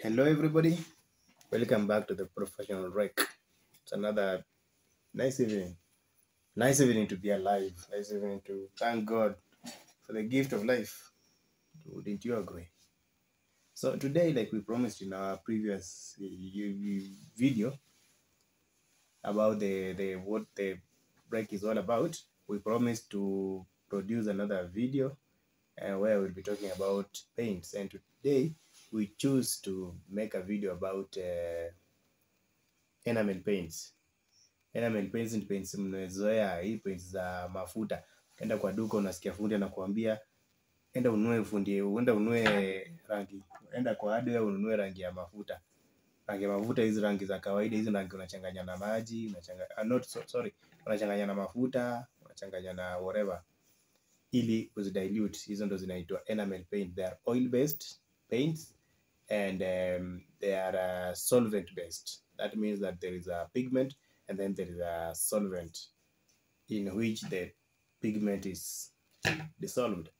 Hello, everybody. Welcome back to the Professional Rec. It's another nice evening. Nice evening to be alive. Nice evening to thank God for the gift of life. Wouldn't you agree? So today, like we promised in our previous video about the what the break is all about, we promised to produce another video where we'll be talking about paints. And today, we choose to make a video about enamel paints. Enamel paints ni paints mmezoea, hii paints za mafuta. Enda kwa duka unasikia fundi anakuambia enda ununue rangi. Enda kwa hardware ununue rangi ya mafuta. Rangi ya mafuta, hizi rangi za kawaida, hizi rangi unachanganya na maji, unachanganya na mafuta, unachanganya na whatever ili uzidilute. Hizo ndo zinaitwa enamel paint. They are oil based paints and they are solvent based. That means that there is a pigment and then there is a solvent in which the pigment is dissolved.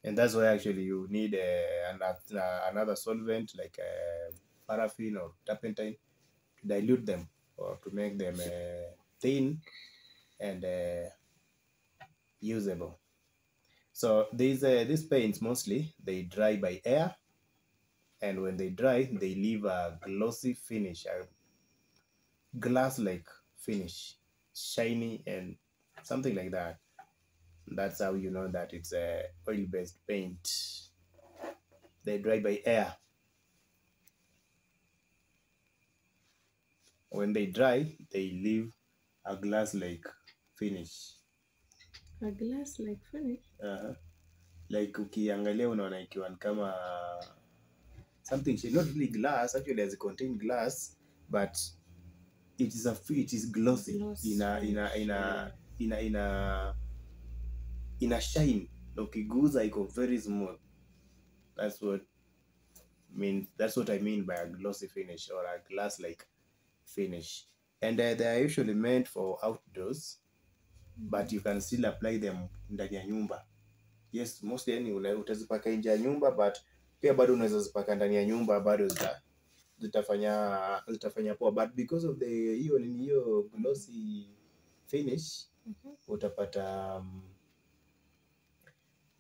And that's why actually you need another solvent like paraffin or turpentine to dilute them or to make them thin and usable. So these paints mostly they dry by air, and when they dry they leave a glossy finish, a glass-like finish, shiny and something like that. That's how you know that it's a oil-based paint. They dry by air. When they dry, they leave a glass-like finish. A glass-like finish? Like ukiangalia unaona ikiwa kama something, not really glass, actually does contain glass, but it is glossy. Ina shine. Ukiguza iko very smooth. That's what I mean by a glossy finish or a glass-like finish. And they are usually meant for outdoors, but you can still apply them ndani ya nyumba. Yes, mostly utazipaka nje ya nyumba, but pia bado unaweza zipaka ndani ya nyumba, bado zitafanya poa. But because of hiyo glossy finish, utapata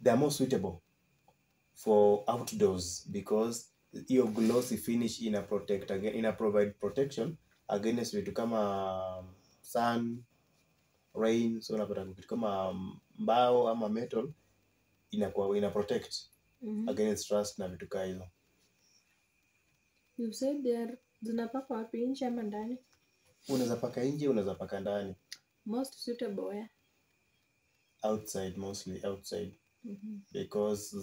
they are more suitable for outdoors because hiyo glossy finish ina provide protection against vitu kama sun, rain. So unapata vitu kama mbao ama metal ina protect against rust na vitu kama hizo. You said zinapaka wapi, nje ama ndani? Unaweza paka nje, unaweza paka ndani. Most suitable where? Outside, mostly outside. Because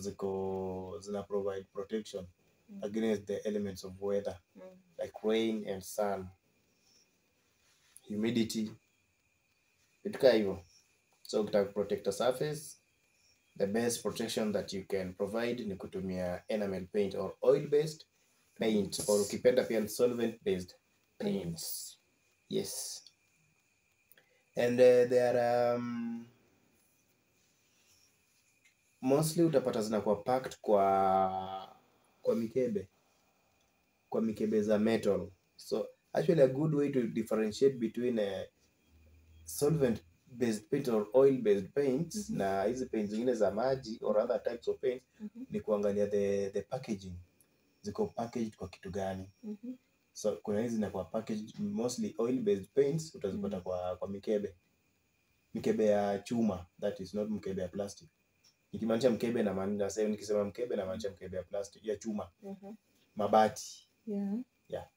zina provide protection against the elements of weather like rain and sun, humidity, vitu kama hivyo. So ukitaka protect a surface, the best protection that you can provide ni kutumia enamel paint or oil based paint, or ukipenda pia solvent based paints. Yes. And there are mostly utapata zinakuwa packed kwa mikebe za metal. So actually a good way to differentiate between a solvent based paint or oil based paints na hizi paints zingine za maji or other types of paint ni kuangalia the packaging. Ziko packaged kwa kitu gani? So kuna hizi zinakuwa packaged, mostly oil based paints utazipata kwa mikebe ya chuma, that is not mkebe ya plastic. Nikimaanisha mkebe na maana sasa, nikisema mkebe na maanisha mkebe ya plastic ya chuma. Mabati. Yeah.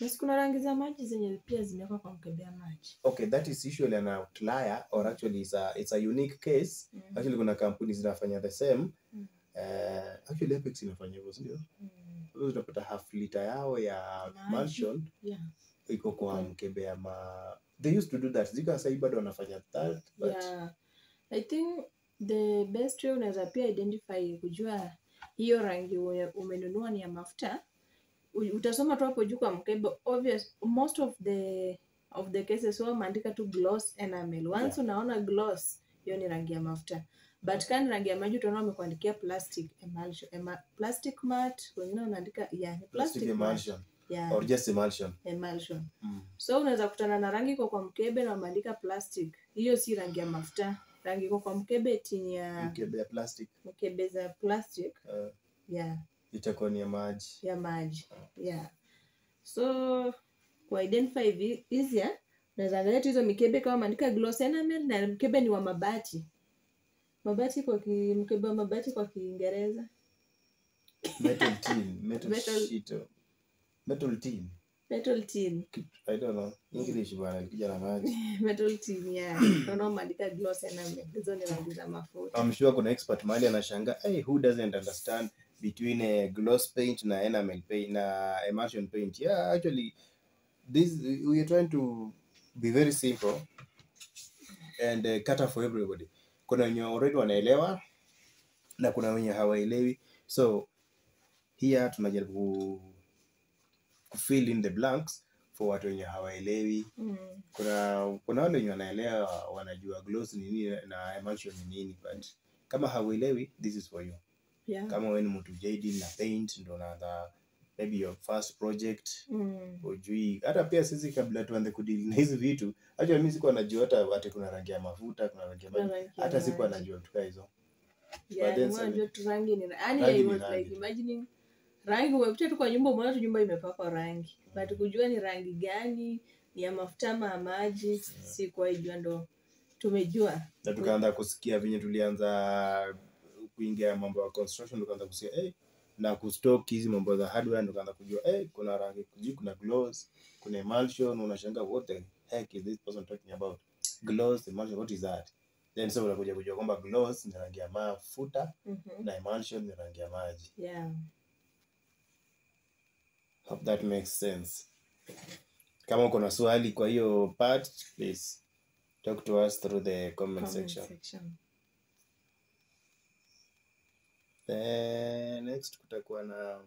Basi kuna rangi za maji zenye pia zimewekwa kwa mkebe ya maji. Okay, that is usually an outlier, or actually it's a unique case. Actually kuna kampuni zinafanya the same. Actually Apex inafanya hivyo, sio? Utapata half liter yao ya mansion iko kwa mkebe ya they used to do that. Zika sasa bado wanafanya that, but I think the best way unaweza pia identify kujua hiyo rangi umenunua ni ya mafuta, utasoma tu hapo juu kwa mkebe. Obvious, most of the cases wao maandika tu gloss enamel. Once unaona gloss, hiyo ni rangi ya mafuta. but kani rangi ya maji utaona wamekuandikia plastic emulsion, plastic mat, wengine wanaandika ni Plastic mat. emulsion Yeah, or just emulsion. emulsion. So unaweza kutana na rangi kwa mkebe na wameandika plastic. Hiyo si rangi ya mafuta. Rangi kwa mkebe tini ya Mkebe ya plastic. mkebe za plastic. Yeah. Itakuwa ni ya maji. Ya maji. Yeah. So kwa identify easier, unaweza angalia hizo mikebe kama wameandika gloss enamel na mkebe ni wa mabati. Mabati mkebe wa mabati kwa Kiingereza. Metal tin, metal sheet. Metal tin. Metal tin. I don't know. English bwana nikija na maji. Metal tin, yeah. Unaona wameandika gloss enamel. Hizo ni rangi za mafuta. I'm sure kuna expert mahali anashangaa, hey, who doesn't understand between a gloss paint na enamel paint na emulsion paint? Yeah, actually we are trying to be very simple and cater for everybody. Kuna wenye already wanaelewa na kuna wenye hawaelewi, so here tunajaribu fill in the blanks for watu wenye hawaelewi. Kuna wale wenye wanaelewa, wanajua gloss ni nini na emulsion ni nini, but kama hauelewi, this is for you. Yeah. Kama wewe ni mtu jaded na paint, ndo unaanza maybe your first project, ujui hata pia sisi kabla tuanze kudili na hizi vitu, hata mimi sikuwa najua hata kuna rangi ya mafuta, kuna rangi ya maji, hata sikuwa najua tuka hizo. Yeah, unajua tu rangi ni I was like imagining rangi umekuta tu kwa nyumba, umeona tu nyumba imepakwa rangi, but kujua ni rangi gani, ni ya mafuta ama maji, si kwa jua ndo tumejua. Na tukaanza kusikia vinyo, tulianza kuingia mambo ya construction, tukaanza kusikia na kustock hizi mambo za hardware, tukaanza kujua kuna rangi, kuna gloss, kuna emulsion. Unashangaa, what the heck is this person talking about? Gloss, emulsion, what is that? Then so unakuja kujua kwamba gloss ni rangi ya mafuta na emulsion ni rangi ya maji. Yeah. Hope that makes sense. Kama uko na swali kwa hiyo part, please talk to us through the comment section. Next kutakuwa na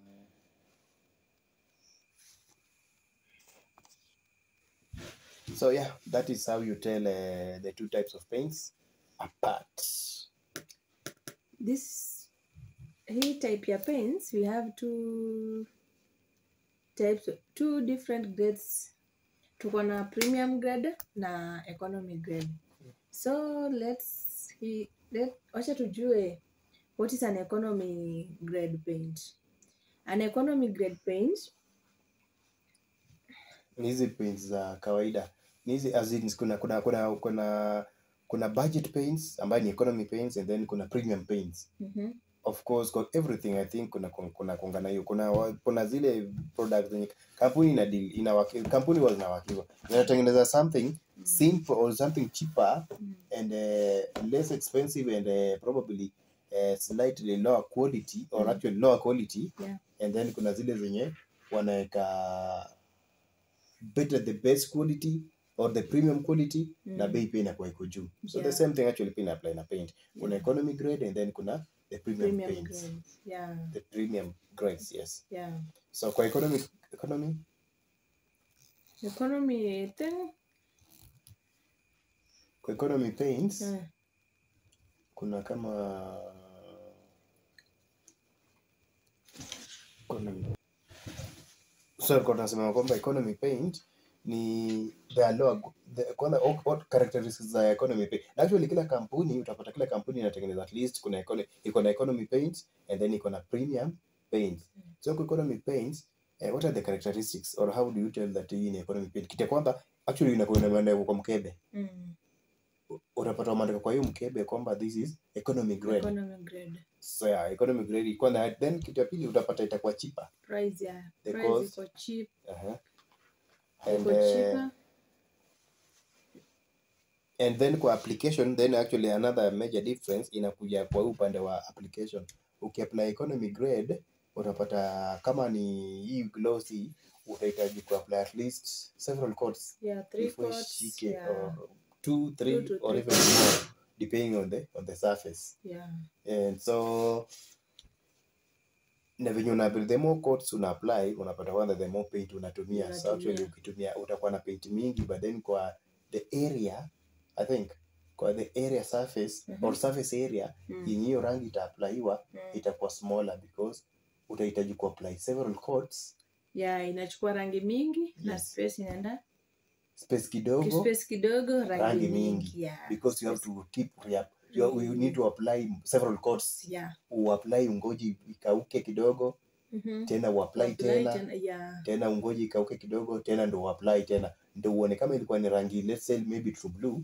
so yeah, that is how you tell the two types of paints apart. Hii type ya paints, we have two different grades. Tuko na premium grade na economy grade. So wacha tujue what is an economy grade paint. An economy grade paint, hizi paints za kawaida ni hizi, as in kuna budget paints ambayo ni economy paints, and then kuna premium paints. Of course for everything I think kuna kuungana hiyo. Kuna zile products zenye kampuni kampuni wanawakiwa inatengeneza something simple or something cheaper and less expensive and probably slightly lower quality or actually lower quality. Yeah. And then kuna zile zenye wanaweka the best quality or the premium quality na bei pia inakuwa iko juu. So the same thing actually pia apply na paint. Kuna economy grade and then kuna the premium paints. Grades. Yeah. The premium grades, yes. Yeah. So kwa economy thing, kwa economy paints kuna kama kwa tunasema kwamba economy paint ni what characteristics za economy paint. Actually kila kampuni utapata, kila kampuni inatengeneza at least iko na economy paints and then iko na premium paints. So kwa economy paints, what are the characteristics or how do you tell that hii ni economy paint? Kitu kwamba actually inakuwa imeandikwa kwa mkebe. Utapata umeandika kwa hiyo mkebe kwamba this is economy grade. Economy grade. So yeah, economy grade iko na, then kitu ya pili utapata itakuwa cheaper. Price, yeah. The Price cost. iko cheap. And then kwa application, then actually another major difference inakuja kwa upande wa application. Ukiapply economy grade utapata kama ni hii glossy utahitaji kuapply at least several coats. Yeah, 3 coats. Yeah. Or 2, 3 or even more depending on the surface. Yeah. And so na venye the more coats una apply unapata kwanza the more paint unatumia. So actually ukitumia utakuwa na paint mingi, but then kwa the area I think kwa the area surface or surface area yenye hiyo rangi itaapplywa itakuwa smaller because utahitaji kuapply several coats. Yeah, inachukua rangi mingi na space inaenda space kidogo rangi mingi. Yeah. Because you have to keep you need to apply several coats. Yeah. Uapply ungoji ikauke kidogo. Tena uapply tena. Tena ungoji ikauke kidogo tena ndo uapply tena. Ndio uone kama ilikuwa ni rangi, let's say maybe true blue.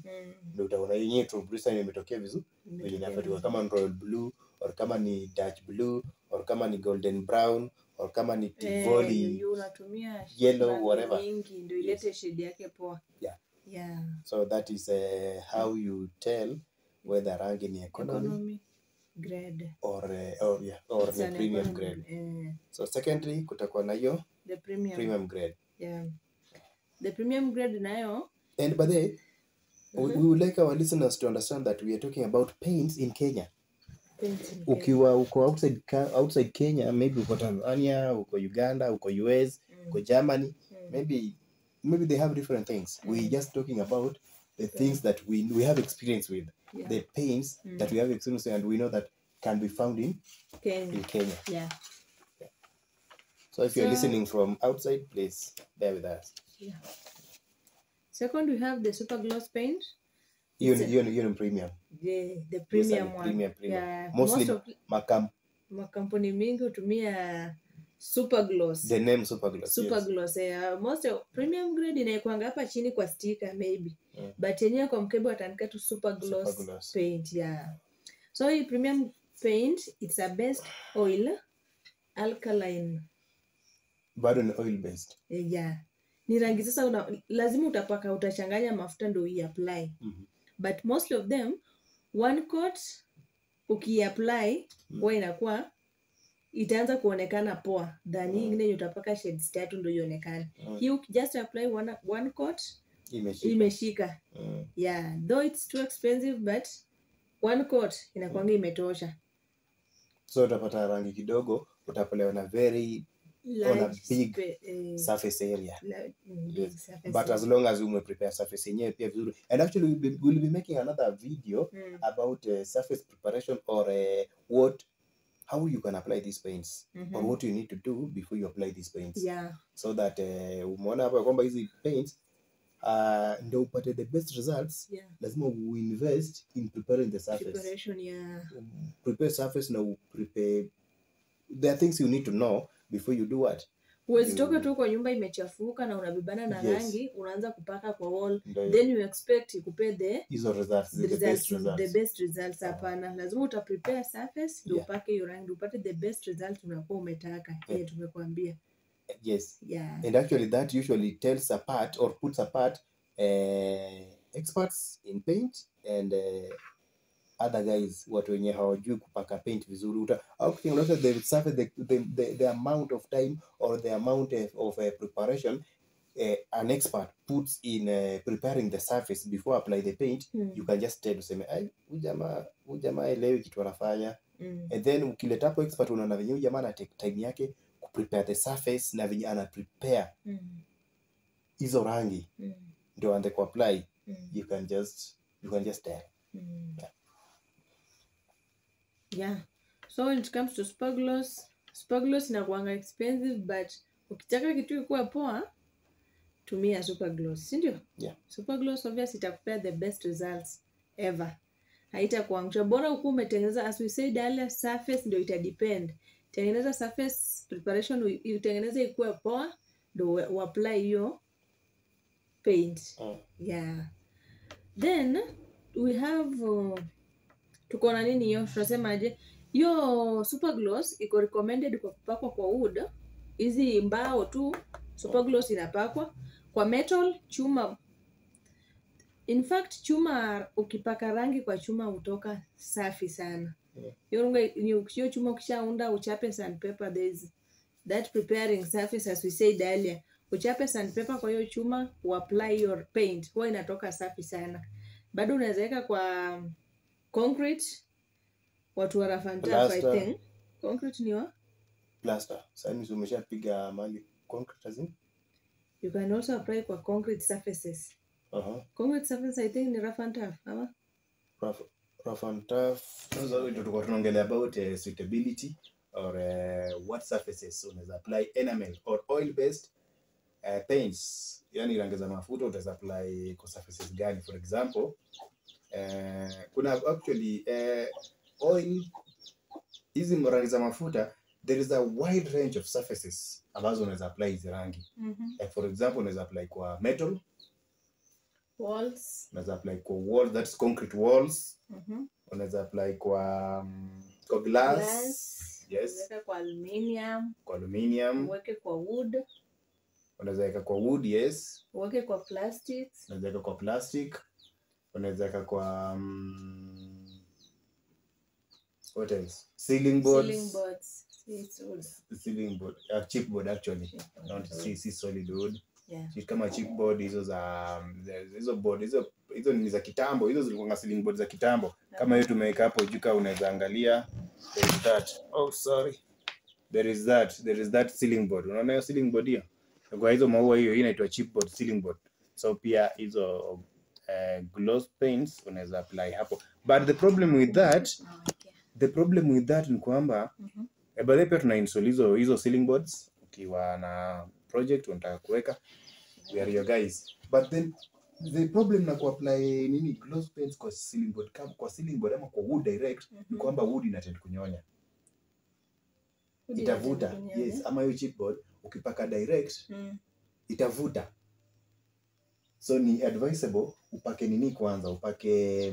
Ndio utaona yenyewe true blue sasa imetokea vizuri. Vile inafuatiwa kama ni royal blue or kama ni Dutch blue or kama ni golden brown or kama ni Tivoli unatumia yellow whatever nyingi ndio ilete shade yake poa. Yeah. So that is how you tell whether rangi ni economy grade or the premium grade. So secondly kutakuwa na hiyo the premium grade. Yeah. The premium grade nayo, and by the way, we would like our listeners to understand that we are talking about paints in Kenya. Ukiwa uko outside Kenya, maybe uko Tanzania, uko Uganda, uko US, uko Germany, maybe they have different things. We just talking about the things that we have experience with. The paints that we have experience and we know that can be found in Kenya. Yeah. So if you're listening from outside, please bear with us. Yeah. Second, we have the super gloss paint. You're premium. The premium one. Premium. Yeah. Mostly makampuni mingi hutumia super gloss. The name super gloss. Super gloss. Most of premium grade inaikuanga hapa chini kwa sticker maybe. But yenyewe kwa mkebe wataandika tu super gloss paint. Yeah. So hii premium paint, it's a best oil alkaline. Bado ni oil based. Yeah. Ni rangi sasa lazima utapaka, utachanganya mafuta ndio uiapply. But most of them one coat ukiapply huwa inakuwa itaanza kuonekana poa. Than ingine utapaka shades 3 ndio ionekane. You just apply one coat imeshika. Yeah, though it's too expensive but one coat inakuanga imetosha. So utapata rangi kidogo utapelewa na very on a big surface area. But as long as you prepare surface yenyewe pia vizuri. And actually we'll be making another video about surface preparation or how you can apply these paints or what you need to do before you apply these paints. Yeah. So that umeona hapa kwamba hizi paints ndio upate the best results. Lazima uinvest in preparing the surface. Preparation, yeah. Prepare surface na prepare. There are things you need to know before you do what. Uwezi toka tu kwa nyumba imechafuka na unabibana na rangi unaanza kupaka kwa wall then you expect ikupe the best results. Hapana, lazima uta prepare surface ndio upake hiyo rangi upate the best result unakuwa umetaka. Tumekuambia. Yes. Yeah. And actually that usually tells apart or puts apart experts in paint and other guys watu wenye hawajui kupaka paint vizuri. The surface, the amount of time or the amount of preparation an expert puts in preparing the surface before apply the paint, you can just tell useme huyu jamaa elewi kitu anafanya. And then ukileta hapo expert unaona venye huyu jamaa ana take time yake ku prepare the surface na venye ana prepare hizo rangi ndio aanze ku apply. You can just tell. Yeah. So when it comes to super gloss inakuanga expensive but ukitaka kitu ikuwe poa tumia super gloss, si ndio? Yeah. Super gloss obviously itakupea the best results ever. Haitakuangusha, bora uko umetengeneza, as we said earlier, surface ndio ita depend. Tengeneza surface preparation, utengeneze ikuwe poa ndio uapply hiyo paint. Yeah. Then we have tuko na nini hiyo? Tunasemaje? Hiyo super gloss iko recommended kwa kupakwa kwa wood. Hizi mbao tu super gloss inapakwa kwa metal, chuma. In fact chuma ukipaka rangi kwa chuma hutoka safi sana. Hiyo chuma ukishaunda uchape sandpaper, there is that preparing surface as we said earlier. Uchape sandpaper kwa hiyo chuma, uapply your paint, huwa inatoka safi sana. Bado unaweza weka kwa concrete, watu wa rough and tough I think. Concrete ni wa? Plaster. Sasa umeshapiga mali concrete azin? You can also apply kwa concrete surfaces. Concrete surface I think ni rough and tough, ama? rough and tough. So tulikuwa tunaongelea about suitability or what surfaces unaweza apply enamel or oil based paints. Yani rangi za mafuta utaweza apply kwa surfaces gani? For example, kuna actually oil, hizi rangi za mafuta, there is a wide range of surfaces ambazo unaweza apply hizi rangi. Like for example, unaweza apply kwa metal walls, unaweza apply kwa walls, that's concrete walls. Unaweza apply kwa glass. Yes. Unaweka kwa aluminium. Kwa aluminium. Uweke kwa wood. Unaweza weka kwa wood, yes. Uweke kwa plastics. Unaweza weka kwa plastic. Unaweza weka kwa what else? Ceiling boards. Ceiling boards. It's wood. Ceiling board. Chipboard actually. Not see solid wood. Yeah. Kama chipboard hizo hizo ni za kitambo, hizo zilikuwa ceiling board za kitambo. Kama hiyo tumeweka hapo juu, kama unaweza angalia, there is that. Oh sorry. There is that ceiling board. Unaona hiyo ceiling board hiyo? Kwa hizo maua hiyo inaitwa chipboard, ceiling board. So pia hizo gloss paints unaweza apply hapo. But the problem with that ni kwamba baadaye pia tuna install hizo ceiling boards ukiwa na project unataka kuweka, we are your guys. But then the problem na kuapply nini gloss paints kwa ceiling board, kama kwa ceiling board ama kwa wood direct, ni kwamba wood inatend kunyonya. Itavuta. Yes, ama hiyo chipboard ukipaka direct itavuta. So ni advisable upake nini kwanza, upake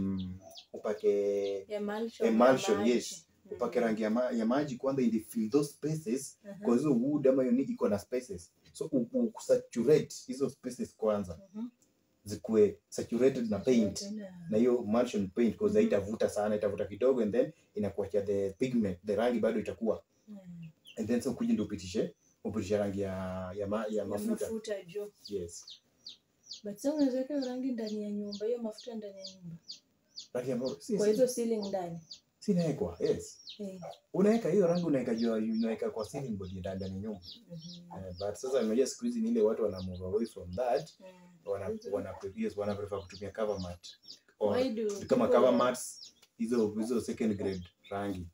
emulsion, yes. Upake rangi ya maji kwanza ili fill those spaces, kwa hizo wood ama hiyo iko na spaces. So usaturate hizo spaces kwanza. Zikuwe saturated na paint. Na hiyo emulsion paint because haitavuta sana, itavuta kidogo and then inakuachia the pigment, the rangi bado itakuwa. And then so kuja ndio upitishe rangi ya mafuta juu. Yes. But so unaweza weka rangi ndani ya nyumba, hiyo mafuta ndani ya nyumba. Rangi ambayo kwa hizo ceiling ndani. Sinawekwa, yes. Unaweka hiyo rangi, unaweka kwa ceiling board ndani ya nyumba. But sasa unajua siku hizi ni ile watu wana move away from that. Wana prefer kutumia cover mat. Kama cover mats hizo second grade rangi.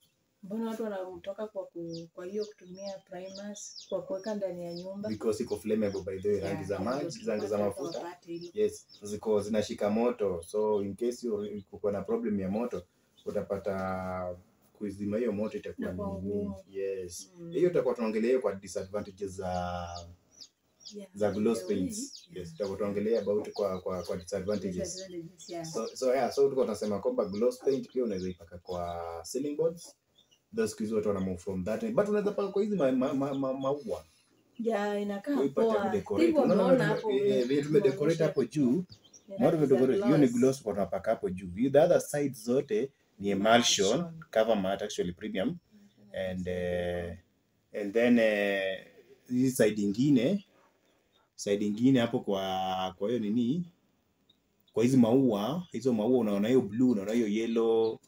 Mbona watu wanatoka kwa hiyo kutumia primers kwa kuweka ndani ya nyumba? Because iko flammable by the way, rangi za maji, rangi za mafuta. Yes, zinashika moto. So in case uko na problem ya moto, utapata kuizima hiyo moto itakuwa ngumu. Yes. Hiyo tutakuwa tunaongelea kwa disadvantages za gloss paints. Yes, tutakuwa tunaongelea about kwa disadvantages. So tulikuwa tunasema kwamba gloss paint pia unaweza ipaka kwa ceiling boards. Those kids watu wana move from that. But unaweza paka kwa hizi maua. Yeah, inakaa poa. Unaona hapo vile tumedecorate hapo juu. Hiyo ni gloss kwa tunapaka hapo juu. The other sides zote ni emulsion, cover mat actually premium. And then hii side ingine hapo kwa hiyo nini? Kwa hizo maua unaona hiyo blue, unaona hiyo yellow.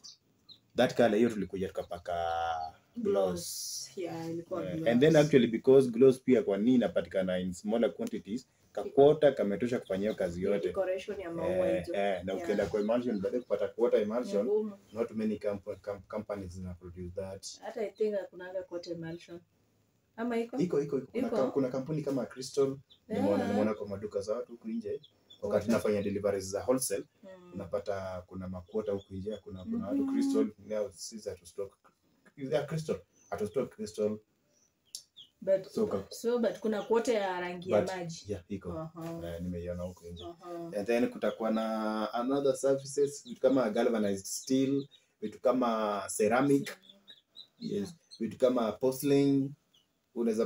That color hiyo tulikuja tukapaka gloss. Yeah, ilikuwa gloss. And then actually because gloss pia kwa nini inapatikana in smaller quantities, kakwota kametosha kufanyia kazi yote. Decoration ya maua hizo. Na ukienda kwa emulsion baadaye kupata quarter emulsion, not many companies zina produce that. Hata I think kuna quarter emulsion. Ama iko? Kuna kampuni kama Crystal, nimeona kwa maduka za watu huku nje. Wakati nafanya deliveries za wholesale, unapata kuna makwota huku nje, kuna watu Crystal, now sisi hatu stock. Crystal, hatu stock Crystal. But kuna kwota ya rangi ya maji. Yeah, iko. Nimeiona huko nje. And then kutakuwa na another surfaces, vitu kama galvanized steel, vitu kama ceramic. Yes, vitu kama porcelain. Unaweza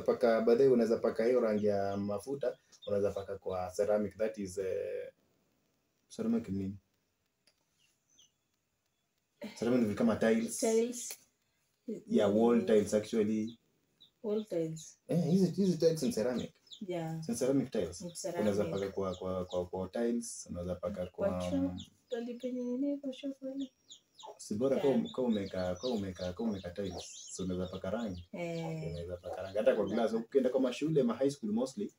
paka hiyo rangi ya mafuta, unaweza paka kwa ceramic, that is ceramic nini? Ceramic ni kama tiles. Yeah, wall tiles actually. Wall tiles. Hizi tiles ni ceramic. Yeah. Ni ceramic tiles. Unaweza paka kwa tiles, unaweza paka kwa tali penye nini kwa shofali. Sibora kama umeka tiles. So unaweza paka rangi. Unaweza paka rangi hata kwa glass. Ukienda kwa shule ma high school mostly.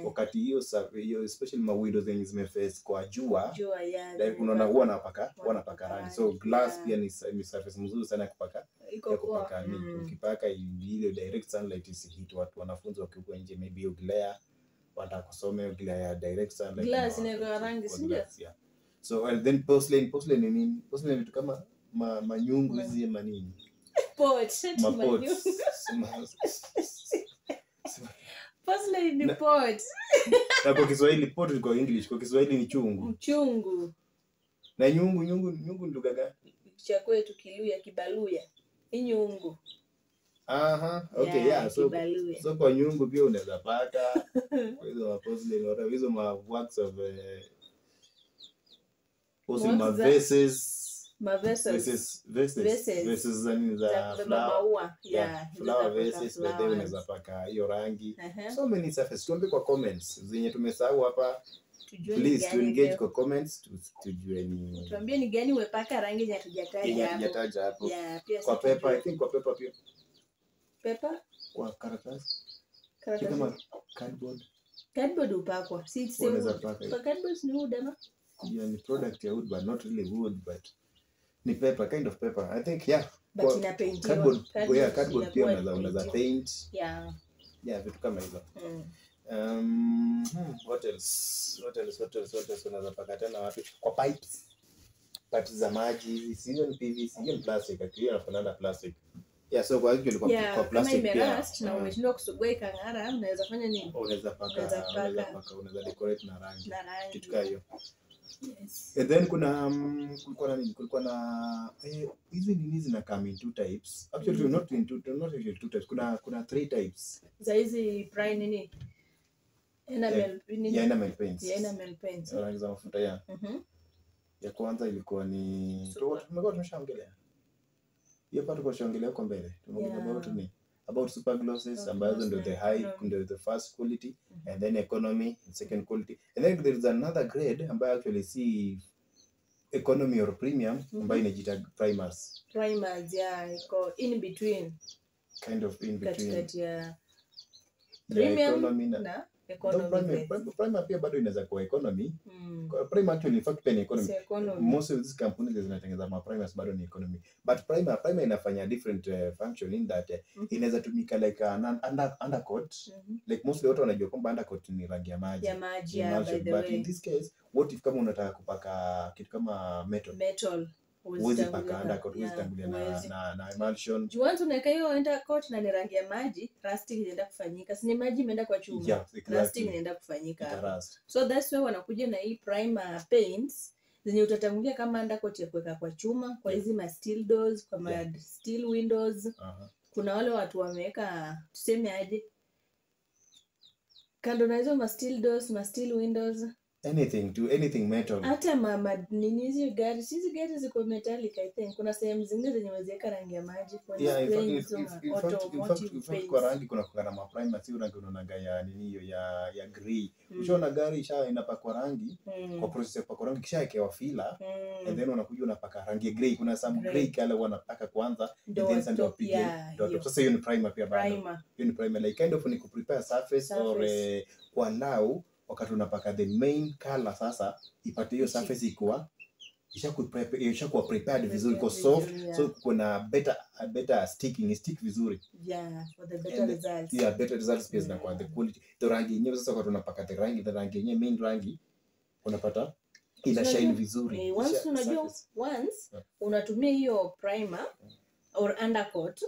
Wakati hiyo especially ma windows zenye zimeface kwa jua like unaona huwa wanapaka rangi. So glass pia ni surface mzuri sana kupaka. Ukipaka ile direct sunlight isihit watu wanafunzi wakiwa nje, maybe glare wanataka kusoma glare ya direct sunlight. Glass ina rangi sio? So and then porcelain ni nini? Porcelain vitu kama manyungu hizi manini? Pot. Porcelain ni pot. Na kwa Kiswahili pot ni kwa English, kwa Kiswahili ni chungu. Mchungu. Na nyungu ni lugha gani? Cha kwetu Kiluya, Kibaluya. Nyungu. Aha, okay, yeah. So kwa nyungu pia unaweza paka hizo porcelain au hizo works of vases za flower. Flower vases but then unaweza paka hiyo rangi. So many surface. Tuombe kwa comments zenye tumesahau hapa. Please to engage kwa comments tujue ni. Tuambie ni gani umepaka rangi ya tujataja hapo. Kwa paper, I think kwa paper pia. Paper? Kwa karatasi. Kama cardboard. Cardboard upakwa. Si kwa cardboard ni wood ama? Yeah, ni product ya wood but not really wood but ni paper, kind of paper. I think yeah. But ina paint. Cardboard pia unaweza paint. Yeah, vitu kama hizo. What else unaweza paka tena wapi? Kwa pipes za maji, sio ni PVC, sio plastic, akili inafanana plastic. Yeah, so kwa hiyo kwa plastic pia. Kama imerust na umeshindwa kusugua ikang'ara, unaweza fanya nini? Unaweza decorate na rangi. Kitu kama hiyo. Yes. And then kulikuwa na hizi nini zina come in two types. Actually not actually two types. Kuna three types. Za hizi prime nini? Enamel paints. Enamel paints. Rangi za mafuta ya. Ya kwanza ilikuwa ni tumekuwa tumeshaongelea. Hiyo part kwa tushaongelea huko mbele. Tumeongelea about super glosses ambazo ndio the first quality and then economy and second quality. And then there is another grade ambayo actually see economy or premium ambayo inajiita primers. Iko in between. Kind of in between. Kati ya premium na economy. Primer pia bado inaweza kuwa economy. Primer actually in fact pia ni economy. Most of these companies zinatengeneza ma primers bado ni economy. But primer inafanya different function in that inaweza tumika like an undercoat. Like mostly watu wanajua kwamba undercoat ni rangi ya maji. By the but in this case what if kama unataka kupaka kitu kama metal uwezi paka undercoat, uwezi tangulia na emulsion. Once unaweka hiyo undercoat na ni rangi ya maji, rusting inaenda kufanyika. Si ni maji imeenda kwa chuma. Yeah, exactly. Rusting inaenda kufanyika. So that's why wanakuja na hii primer paints zenye utatangulia kama undercoat ya kuweka kwa chuma, kwa hizi ma steel doors, kwa ma steel windows. Kuna wale watu wameweka tuseme aje kando na hizo ma steel doors, ma steel windows, anything metal. Hata nini hizi gari ziko metallic I think. Kuna sehemu zingine zenye waziweka rangi ya maji kwa in fact kwa rangi kuna na ma primer si rangi unaonaga ya nini hiyo ya grey. Ushaona gari inapakwa rangi kwa process ya kupaka rangi kisha ikewa filler and then unakuja unapaka rangi ya grey. Kuna some grey color wanapaka kwanza and then ndio upige dot. Sasa hiyo ni primer pia bado. Hiyo ni primer like kind of ni ku prepare surface or kuallow wakati unapaka the main color sasa ipate hiyo surface ikuwa ishakuwa prepared vizuri kwa soft so kuna better stick vizuri for the better results. Better results pia na kwa the quality the rangi yenyewe sasa wakati unapaka the rangi yenyewe main rangi unapata ina shine vizuri. Once unatumia hiyo primer or undercoat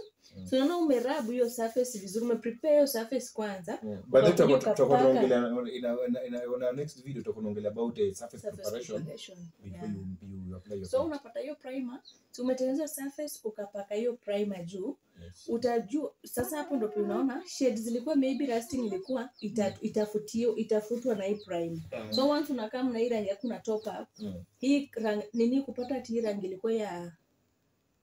so unaona umerub hiyo surface vizuri, umeprepare hiyo surface kwanza. But then tutaongelea in next video tutaongelea about surface preparation before you apply your so unapata hiyo primer, so umetengeneza surface ukapaka hiyo primer juu. Utajua sasa hapo ndio unaona shades zilikuwa maybe rusting ilikuwa itafutwa na hii primer. So once unakaa na hii rangi yako na top up hii nini kupata hii rangi ilikuwa ya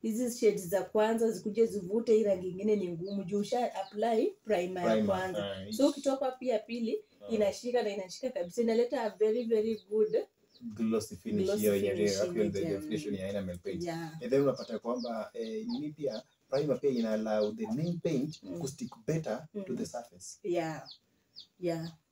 hizi shades za kwanza zikuje zivute hii rangi nyingine ni ngumu juu usha apply primer ya kwanza. So ukitoka pia pili inashika kabisa, inaleta a very very good glossy finish hiyo yenyewe actually the definition ya enamel paint. And then unapata kwamba nini pia primer pia ina allow the main paint to stick better to the surface.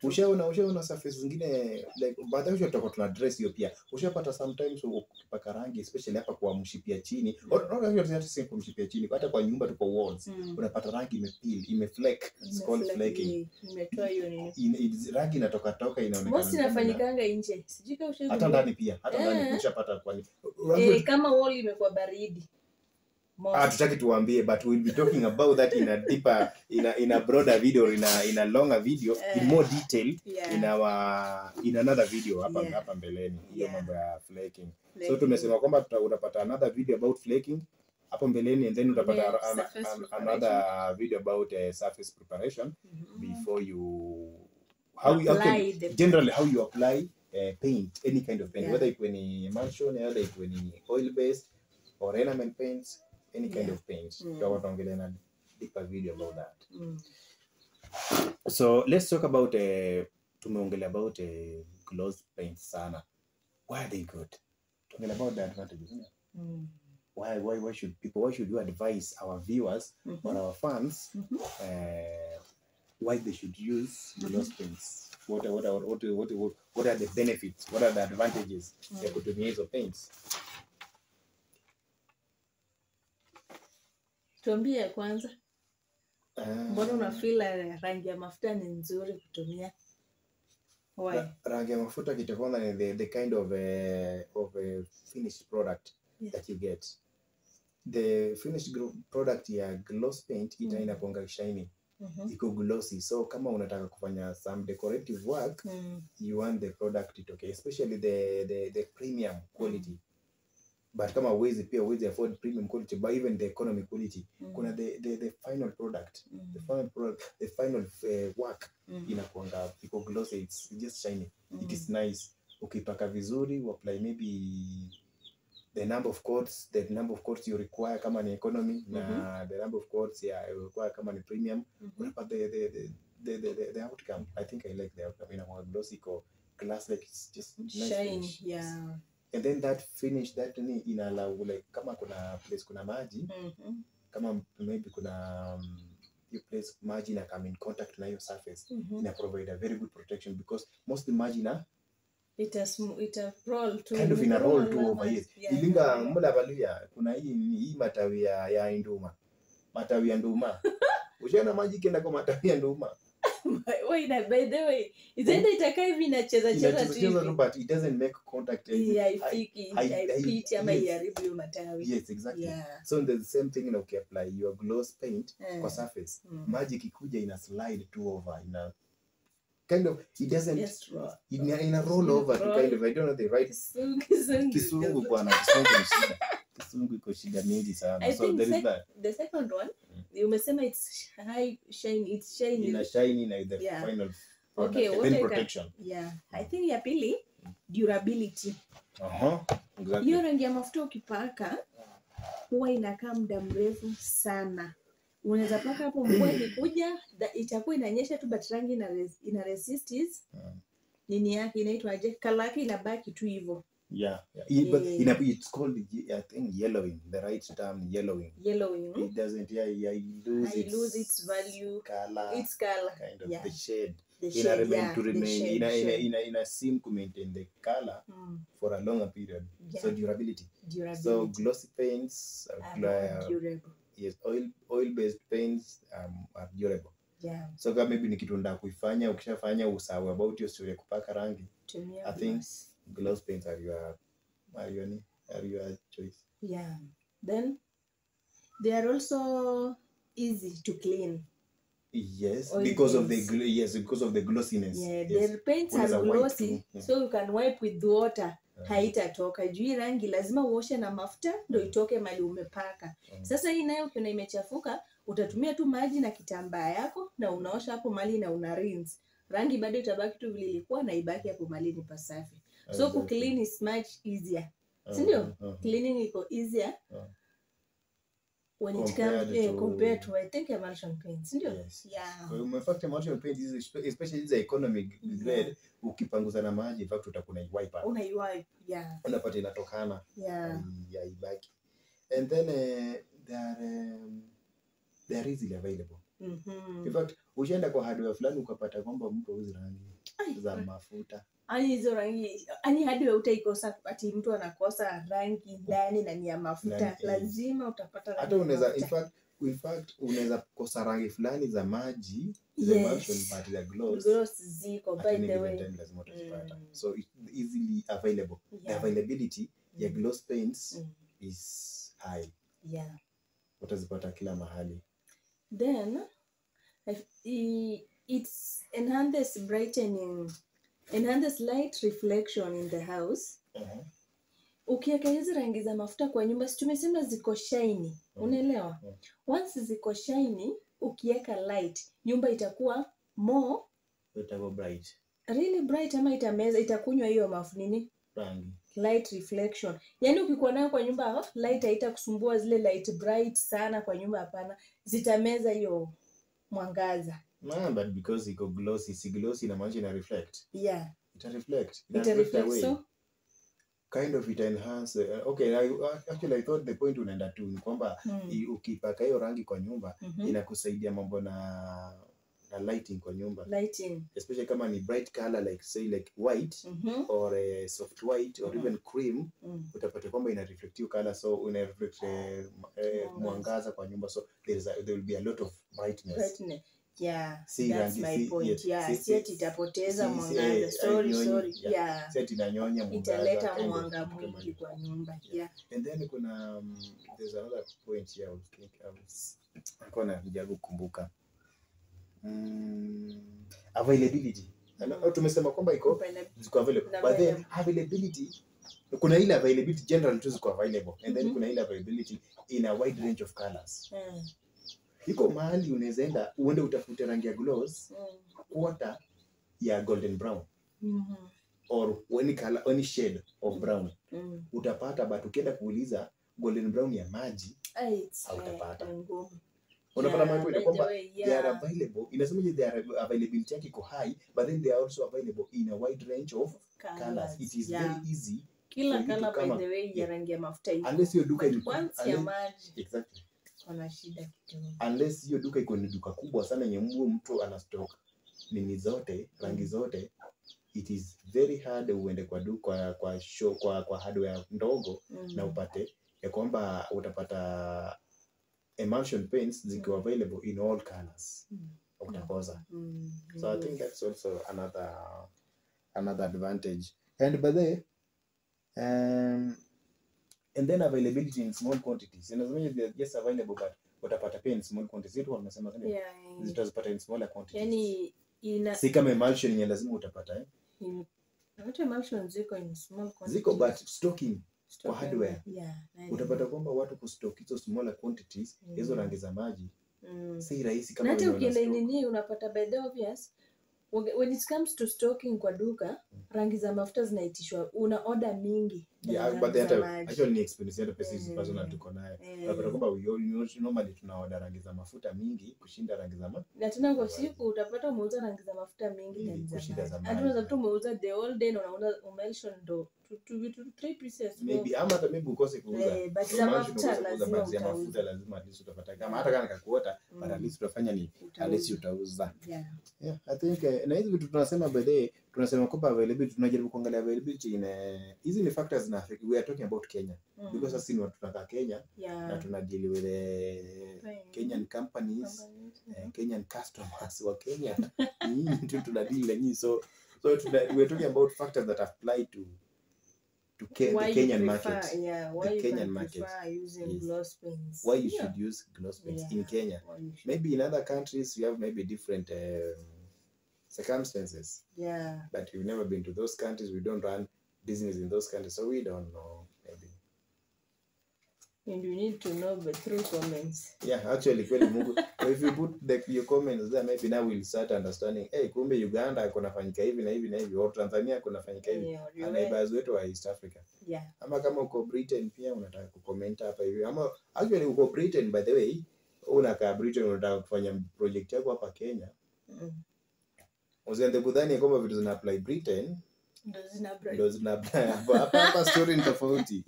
Ushaona surface zingine like baada ya tutakuwa tuna address hiyo pia. Ushapata sometimes ukipaka rangi especially hapa kwa mshipia chini. Not just kwa mshipia chini, hata kwa nyumba tu kwa walls. Unapata rangi imepeel, imeflake, it's called flaking. Imetoa hiyo nini? Rangi inatoka inaonekana. Most inafanyikanga nje. Sijika ushauri. Hata ndani pia. Hata ndani ushapata kwa. Kama wall imekuwa baridi. Tutaki tuambie, but we'll be talking about that in a deeper, in a broader video, in a longer video, in more detail, in another video hapa mbeleni hiyo mambo ya flaking. So tumesema kwamba utapata another video about flaking hapo mbeleni, and then utapata another video about surface preparation before you generally how you apply paint, any kind of paint, whether it be emulsion, whether it be oil based or enamel paints, any kind of paint. Tutaongelea na deeper video about that. So let's talk about tumeongelea about gloss paints sana. Why are they good? Talking about the advantages. Why should you advise our viewers or our fans why they should use gloss paints? What are the benefits? What are the advantages ya kutumia hizo paints? Tuambie kwanza. Mbona una feel rangi ya mafuta ni nzuri kutumia? Why? Rangi ya mafuta kitakuwa ni the kind of a finished product that you get. The finished product ya gloss paint inakuanga shiny. Iko glossy. So kama unataka kufanya some decorative work, you want the product itoke, especially the premium quality. But kama huwezi afford premium quality, but even the economy quality, kuna the final product, the final work inakuanga iko glossy, it's just shiny. It is nice. Ukipaka vizuri, you apply maybe the number of coats you require kama ni economy, na the number of coats you require kama ni premium, but the outcome, I think I like the outcome. Inakuanga glossy, glass like it's just nice shiny, And then that finish that in allow like kama kuna place kuna maji, kama maybe kuna you place maji na come in contact na your surface, ina provide a very good protection, because most maji na ita roll to kind of in a roll to over here. Ilinga mbona valia kuna hii matawi ya nduma. Matawi ya nduma. Ushana maji kenda kwa matawi ya nduma. Wait, by the way, is it itakaa hivi inacheza tu, but it doesn't make contact. Haipiti ama iharibu hiyo matawi. Yes, exactly. So the same thing na ukiapply your gloss paint kwa surface, maji kikuja ina slide to over, ina kind of, it doesn't in a roll over to kind of, I don't know the right kisungu bwana, kisungu iko shida mingi sana. So there is that. The second one, umesema it's high shine, it's shiny. Ina shiny na the final product, then protection. I think ya pili, durability. Exactly. Hiyo rangi ya mafuta ukipaka huwa inakaa muda mrefu sana. Unaweza paka hapo, mvua ikikuja itakuwa inanyesha tu, but rangi ina resist nini yake inaitwa aje, color yake inabaki tu hivyo. But it's called, I think, yellowing, the right term, yellowing. It doesn't lose its value, its color, kind of the shade. Ina seem to maintain the color for a longer period. So durability. So glossy paints are durable. Yes, oil-based paints are durable. So kama maybe ni kitu nda kuifanya, ukishafanya usahau about your story kupaka rangi, I think gloss paints are your choice. Then they are also easy to clean. Yes, because of the glossiness. Their paints are glossy, so you can wipe with water. Haitatoka juu rangi lazima uoshe na mafuta ndio itoke mali umepaka. Sasa hii nayo kuna imechafuka, utatumia tu maji na kitambaa yako na unaosha hapo mali na una rinse. Rangi bado itabaki tu vile ilikuwa na ibaki hapo mali ni pasafi. So ku clean is much easier. Sindio? Cleaning iko easier. when it comes compared to I think emulsion paints, ndio? Yes. Yeah. Kwa hiyo in fact emulsion paint is especially hizo economic grade, ukipanguza na maji in fact utakuwa wipe out. Unaiwipe, yeah. Unapata inatokana. Yeah. Ya ibaki. And then they are easily available. In fact, ushaenda kwa hardware fulani ukapata kwamba mtu hauzi rangi za mafuta. Hizo rangi, hardware utaikosa ati mtu anakosa rangi ndani na ni ya mafuta. Lazima utapata rangi. Hata unaweza in fact unaweza kosa rangi fulani za maji, the emulsion but the gloss ziko by the way. Lazima utazipata. So it's easily available. Yeah. The availability ya gloss paints is high. Yeah. Utazipata kila mahali. Then it's enhances brightening, enhances light reflection in the house. Ukiweka hizi rangi za mafuta kwa nyumba, si tumesema ziko shiny, unaelewa? Once ziko shiny, ukiweka light, nyumba itakuwa more bright. Really bright, ama itakunywa hiyo rangi. Light reflection. Yaani ukikuwa nayo kwa nyumba, light haitakusumbua zile light bright sana kwa nyumba, hapana. Zitameza hiyo mwangaza. But because iko glossy, si glossy inamaanisha ina reflect. Yeah. Ita reflect so kind of it enhance. Okay, actually I thought the point unaenda tu ni kwamba ukipaka hiyo rangi kwa nyumba inakusaidia mambo na lighting kwa nyumba. Lighting. Especially kama ni bright color like say like white or soft white or even cream, utapata kwamba ina reflect hiyo color, so ina reflect mwangaza kwa nyumba, so there will be a lot of brightness. Yeah, that's my point. Yeah, set itapoteza mwangaza. Sorry. Yeah. Set inanyonya mwangaza. Italeta mwanga mwingi kwa nyumba. Yeah. And then kuna there's another point here I najaribu kukumbuka. Availability. Tumesema kwamba ziko available. But then availability, kuna ile availability general tu ziko available. And then kuna ile availability in a wide range of colors. Iko mahali unaweza enda uende utafute rangi ya gloss quarter ya golden brown or any shade of brown utapata, but ukienda kuuliza golden brown ya maji hautapata. Unapata mambo kwamba they are available, inasema they are availability yake iko high, but then they are also available in a wide range of colors. It is very easy kila color by the way ya rangi ya mafuta iko, unless hiyo duka ya maji. Exactly. Wana shida kidogo. Unless hiyo duka iko ni duka kubwa sana yenye mtu ana stock nini zote, rangi zote, it is very hard uende kwa duka kwa hardware ndogo na upate ya kwamba utapata emulsion paints ziko available in all colors. Utakosa. So I think that's also another advantage. And by the and then availability in small quantities. Inasema they're just available, but utapata pia in small quantities. Hiyo wanasema sana. Zitazipata in smaller quantities. Yani si kama emulsion yenye lazima utapata Hata emulsion ziko in small quantities. Ziko, but stocking kwa hardware. Utapata kwamba watu kustock hizo smaller quantities, hizo rangi za maji. Si rahisi kama hata ukienda nini unapata by the obvious. When it comes to stocking kwa duka, rangi za mafuta zinaitishwa, una order mingi. Yeah, but actually ni experience hata pesa hizi personal tuko nayo. Unapata kwamba normally tuna order rangi za mafuta mingi kushinda rangi za mafuta. Na tena kwa siku utapata umeuza rangi za mafuta mingi na kushinda za mafuta. Hata unaweza tu umeuza the whole day na unaona emulsion ndo 3 pieces. Maybe ama hata maybe ukose kuuza. But za mafuta lazima lazima at least utapata. Kama hata kana kakuota, but at least utafanya ni at least utauza. Yeah, I think na hizi vitu tunasema baadaye, tunasema kwamba availability, tunajaribu kuangalia availability hizi ni factors na affect. We are talking about Kenya because sisi ni watu tunaka Kenya na tunadeal with Kenyan companies, Kenyan customers wa Kenya. Tunadeal na nyinyi, so we are talking about factors that apply to the Kenyan market. Why the Kenyan market using gloss paints? Why you should use gloss paints in Kenya? Maybe in other countries you have maybe different circumstances. But we've never been to those countries. We don't run business in those countries, so we don't know. Maybe. And you need to know but through comments. Yeah, actually kweli Mungu. If you put your comments there, maybe now we'll start understanding, hey, kumbe Uganda kunafanyika hivi na hivi na hivi, au Tanzania kunafanyika hivi. Na neighbors wetu wa East Africa. Yeah. Ama kama uko Britain pia unataka kucomment hapa hivi. Ama actually uko Britain, by the way, unakaa Britain unataka kufanya project yako hapa Kenya. Usiende kudhani kwamba vitu zina apply Britain. Ndio zina apply. Hapa story ni tofauti.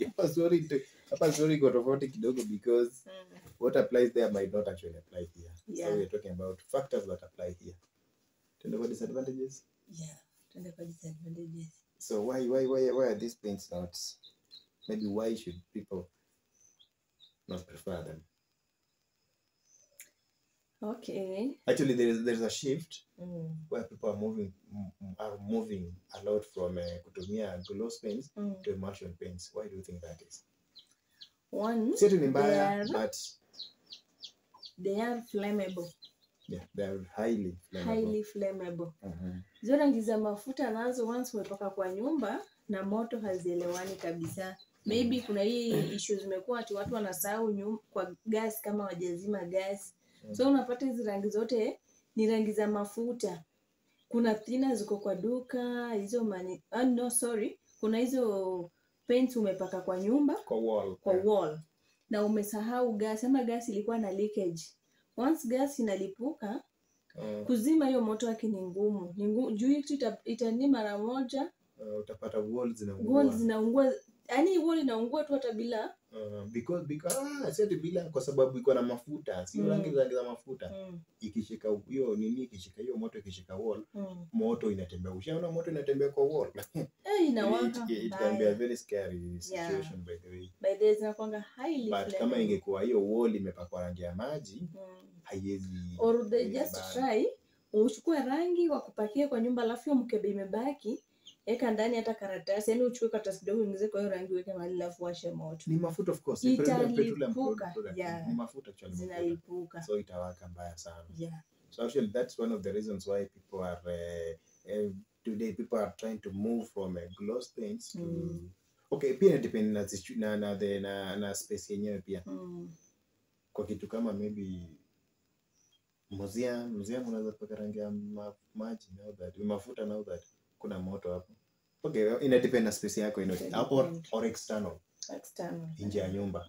Hapa story iko tofauti kidogo because what applies there might not actually apply here. Yeah. So we're talking about factors that apply here. Tuende kwa disadvantages? Yeah, tuende kwa disadvantages. So why are these paints not? Maybe why should people not prefer them? Okay. Actually, there's a shift where people are moving a lot from kutumia gloss paints to emulsion paints. Why do you think that is? One, certainly mbaya, but they are flammable. Yeah, they are highly flammable. Hizo rangi za mafuta nazo once umepaka kwa nyumba na moto hazielewani kabisa. Maybe kuna hii issues zimekuwa ati watu wanasahau kwa gas kama wajazima gas. So unapata hizo rangi zote ni rangi za mafuta. Kuna thinner ziko kwa duka, hizo kuna hizo paints umepaka kwa nyumba, kwa wall. Na umesahau gas, ama gas ilikuwa na leakage. Once gas inalipuka, kuzima hiyo moto yake ni ngumu. Juu itani mara moja, utapata walls zinaungua. Yaani wall inaungua tu hata bila because bila, kwa sababu iko na mafuta, sio rangi za mafuta. Ikishika hiyo moto, ikishika wall, moto inatembea. Ushaona moto inatembea kwa wall? Inawaka. It can be a very scary situation, by the way. By the way, zinakuanga highly but kama ingekuwa hiyo wall imepakwa rangi ya maji, haiwezi. Or they just try uchukue rangi wa kupakia kwa nyumba, alafu hiyo mkebe imebaki, eka ndani hata karatasi, yani uchukue karatasi kidogo uingize kwa hiyo rangi, weke mahali, alafu washe moto. Ni mafuta, of course. Italipuka. Ni mafuta actually. Zinalipuka. So itawaka mbaya sana. Yeah. So actually that's one of the reasons why people are today people are trying to move from gloss paints to okay, pia depend na space yenyewe pia. Kwa kitu kama maybe museum unaweza paka rangi ya maji now that mafuta, now that kuna moto hapo. Okay, ina depend na space yako hapo, or external nje ya nyumba.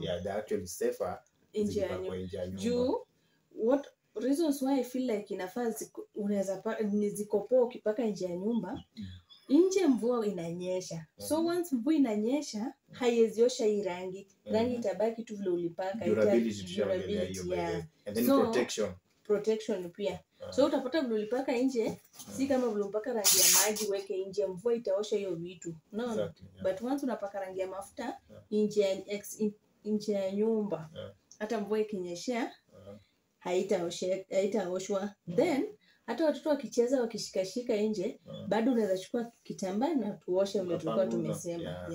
Yeah, they actually safer nje ya nyumba. Juu what reasons why I feel like inafaa unaweza nizikopoa ukipaka nje ya nyumba. Nje mvua inanyesha. So once mvua inanyesha, haiweziosha hii rangi. Rangi itabaki tu vile ulipaka. Durability. And then protection pia. So utapata vile ulipaka nje, si kama vile ulipaka rangi ya maji weke nje, mvua itaosha hiyo vitu. No. Exactly, yeah. But once unapaka rangi ya mafuta nje ya nyumba, hata mvua ikinyeshea, haitaoshwa. Then hata watoto wakicheza wakishikashika nje, bado unaweza chukua kitambaa na tuoshe vile tulikuwa tumesema.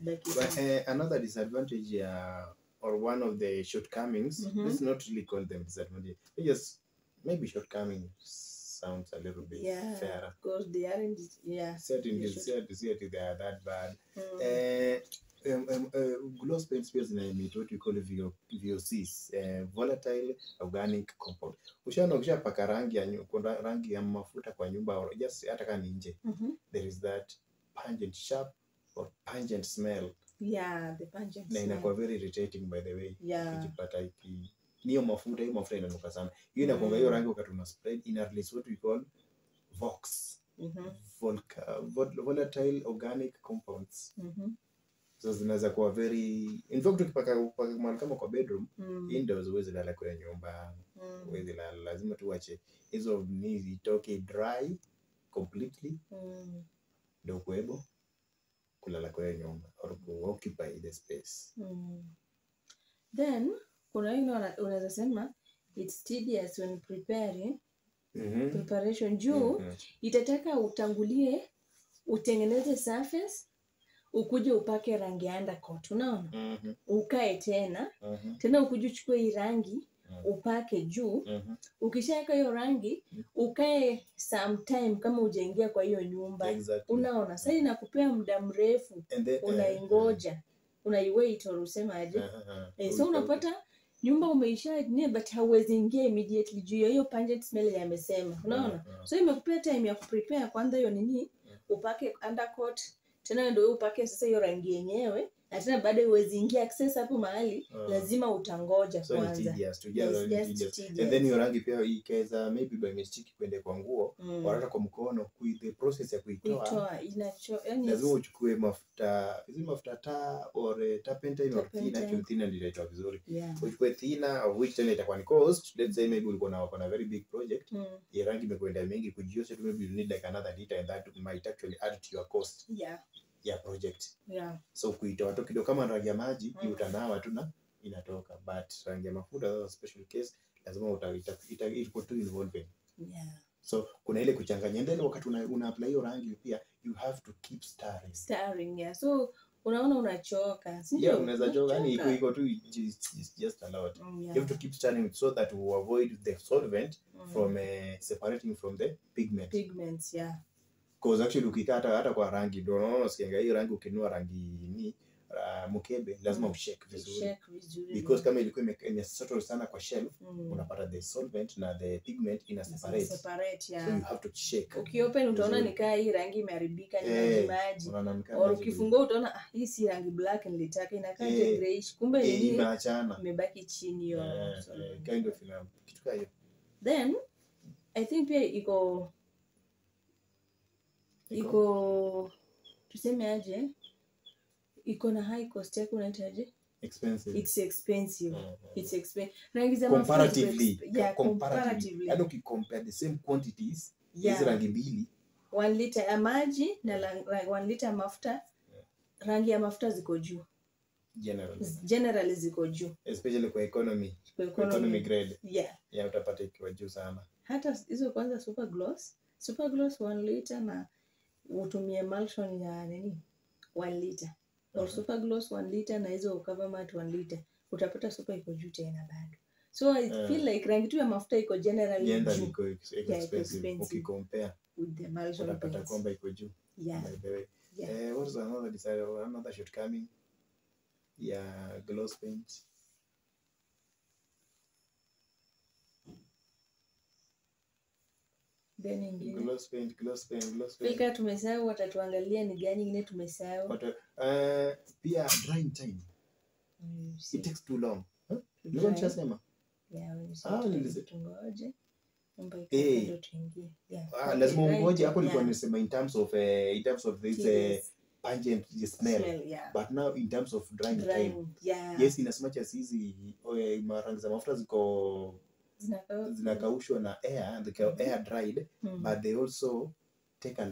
But another disadvantage or one of the shortcomings, let's not really call them disadvantage. Just maybe shortcoming sounds a little bit fairer. Of course they aren't. Certainly they are that bad. Gloss paints pia zinaemit what we call VOCs, volatile organic compound. Ukishapaka rangi ya mafuta kwa nyumba, or just hata kama nje, there is that sharp or pungent smell. Yeah, the pungent smell. Na inakuwa very irritating, by the way. Ukipata hiyo mafuta inanuka sana. Hiyo inakuanga hiyo rangi wakati una spread, ina release what we call VOCs. Volatile organic compounds. So zinaweza kuwa very, in fact ukipaka mahali kama kwa bedroom, indoors huwezi lala kwa nyumba, huwezi lala, lazima tu uache hizo itoke dry completely, ndio kuebo kulala kwa nyumba or occupy the space. Then kuna unaweza sema it's tedious when preparing. Preparation juu itataka utangulie utengeneze surface, ukuje upake rangi ya undercoat, unaona? Ukae tena ukuje uchukue hii rangi upake juu. Ukishaweka hiyo rangi ukae sometime kama hujaingia kwa hiyo nyumba. Exactly. Unaona? Sasa inakupea muda mrefu unaingoja. unaiwait or usemaje. So unapata nyumba umeisha ni but hauwezi ingia immediately juu ya hiyo pungent smell ya amesema, unaona. So imekupea time ya kuprepare kwanza hiyo nini, upake undercoat, tena ndio upake sasa hiyo rangi yenyewe, na tena baada uwezi ingia access hapo mahali, lazima utangoja kwanza. So tedious. And then hiyo rangi pia ikaweza maybe by mistake kwende kwa nguo, hata kwa mkono, the process ya kuitoa yani lazima uchukue mafuta, hizi mafuta taa or turpentine or thinner ndio itaitwa vizuri. Uchukue thinner of which then itakuwa ni cost. Let's say maybe ulikuwa na very big project, ya rangi imekwenda mingi kujiosha, maybe you need like another liter, and that might actually add to your cost ya project. So kuitoa tu kidogo kama rangi ya maji, utanawa tu na inatoka, but rangi ya mafuta special case lazima itakuwa tu involved. So kuna ile kuchanganya, and then wakati una apply hiyo rangi pia you have to keep stirring. So unaona unachoka, sio? Unaweza choka, yani iko tu just a lot. You have to keep stirring so that you avoid the solvent from separating from the pigments. Because actually ukikata hata kwa rangi ndio unaona usikianga hiyo rangi, ukinua rangi ni mkebe lazima ushake vizuri. Because kama ilikuwa imesettle sana kwa shelf, unapata the solvent na the pigment ina separate. So you have to shake. Ukiopen utaona nikaa hii rangi imeharibika, ni maji. Au ukifungua utaona hii si rangi black nilitaka, inakaa grayish, kumbe ni imeachana, imebaki chini hiyo. Kind of kitu kama hiyo. Then I think pia iko tuseme aje, iko na high cost yake, unaitaje? Expensive. It's expensive. It's expensive. Rangi za comparatively. Hadi ukicompare the same quantities, hizi rangi mbili, 1 liter ya maji na 1 liter ya mafuta, rangi ya mafuta ziko juu. Generally ziko juu. Especially kwa economy grade. Utapata ikiwa juu sana. Hata hizo kwanza super gloss 1 liter na utumie emulsion ya nini 1 liter. Or super gloss 1 liter na hizo cover mat 1 liter, utapata super iko juu tena bado. So I feel like rangi tu ya mafuta iko generally expensive ukicompare with the emulsion, utapata kwamba iko juu. By the way, what is another shortcoming gloss paint? Gloss paint. Fika tumesahau, watatuangalia ni gani nyingine tumesahau. Pia drying time. It takes too long. Ndio nishasema. Tungoje. Lazima ungoje hapo. Nilikuwa nimesema in terms of this pungent smell. But now in terms of drying time. Yes, in as much as hizi rangi za mafuta ziko zinakaushwa na air, they air dried, but they also take a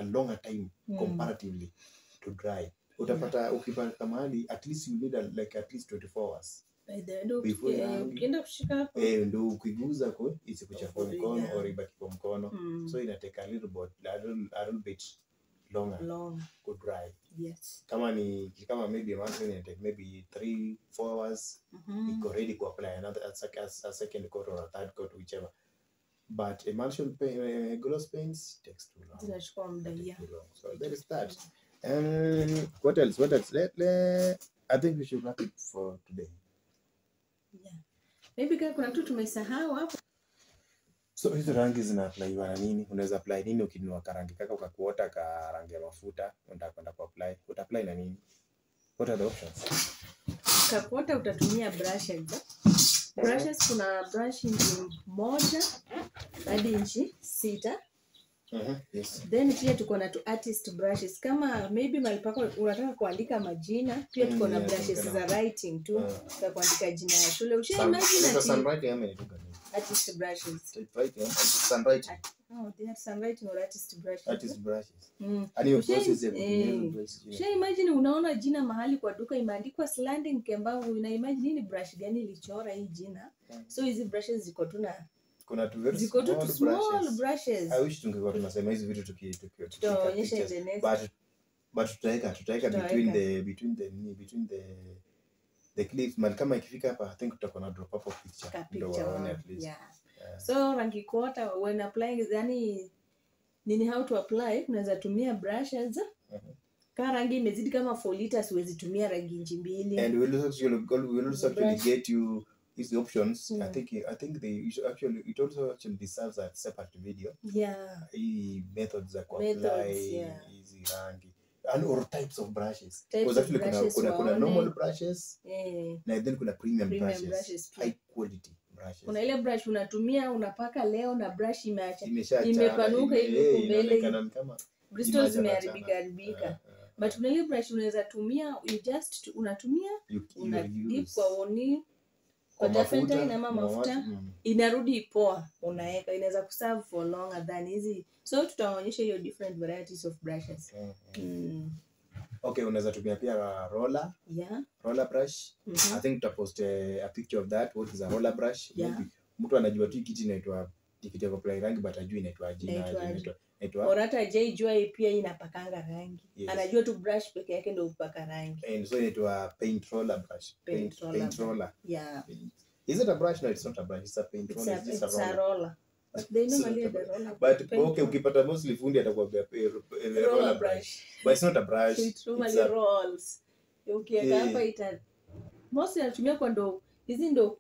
longer time comparatively to dry. Utapata ukipata mahali at least you need at least 24 hours. By the end ukienda kushika hapo ndio ukiguza kwa isikuchafua mkono au ibaki kwa mkono. So ina take a little bit longer to dry. Kama maybe emulsion it take maybe 3-4 hours, iko ready to apply another a second coat or a third coat, whichever. But emulsion gloss paints takes too long. Zinachukua muda. So there is that. What else? I think we should wrap it for today. Maybe kuna kitu tumesahau hapo. So hizo rangi zina-apply na nini? Unaweza apply nini ukinunua karangi kaka ukakuota ka rangi ya mafuta, unataka kwenda ku-apply. Uta-apply na nini? What are the options? Kakuota utatumia brushes. Kuna brush inchi 1 hadi inchi 6. Yes. Then pia tuko na artist brushes. Kama maybe malipako unataka kuandika majina, pia tuko na brushes za writing tu, za kuandika jina ya shule. Imagine sunwriting ama ni artist brushes. Sunwriting. They are sunwriting or artist brushes. Artist brushes. Ani of course is imagine unaona jina mahali kwa duka imeandikwa Slanding Kembangu, una imagine ni brush gani ilichora hii jina. So hizi brushes ziko tu na kuna tu very small brushes. I wish tungekuwa tunasema hizi vitu tutaonyesha in the next, but tutaweka between the clips mali kama ikifika hapa I think tutakuwa na drop up picture ndio waone at least. So rangi kuota when applying yani nini, how to apply, unaweza tumia brushes Kama rangi imezidi kama 4 liters huwezi tumia rangi inchi 2. And we'll also actually get you these options. I think they actually, it also actually deserves a separate video. Yeah. Methods za apply hizi rangi and or types of brushes. Because actually kuna normal brushes. Na then kuna premium brushes. High quality brushes. Kuna ile brush unatumia unapaka leo na brush imepanuka hivi mbele kama bristles zimeharibika. But kuna ile brush unaweza tumia, you just unatumia dip kwa oni kwa turpentine ama mafuta inarudi poa, unaweka inaweza kuserve for longer than hizi. So tutaonyesha hiyo different varieties of brushes. Okay, unaweza tumia pia roller. Roller brush. I think tutapost a picture of that. What is a roller brush? Mtu anajua tu kitu inaitwa kitu ya apply rangi but ajui inaitwa or hata Jay jua pia inapakanga rangi. Anajua tu brush peke yake ndio upaka rangi. And so inaitwa paint roller brush. Paint roller. Yeah. Is it a brush? No, it's not a brush. It's a paint roller. It's a roller. But they normally have the roller. But okay, ukipata mostly fundi atakwambia roller brush. But it's not a brush. It normally rolls. Ukiweka hapa ita mostly anatumia kwa ndo hizi ndo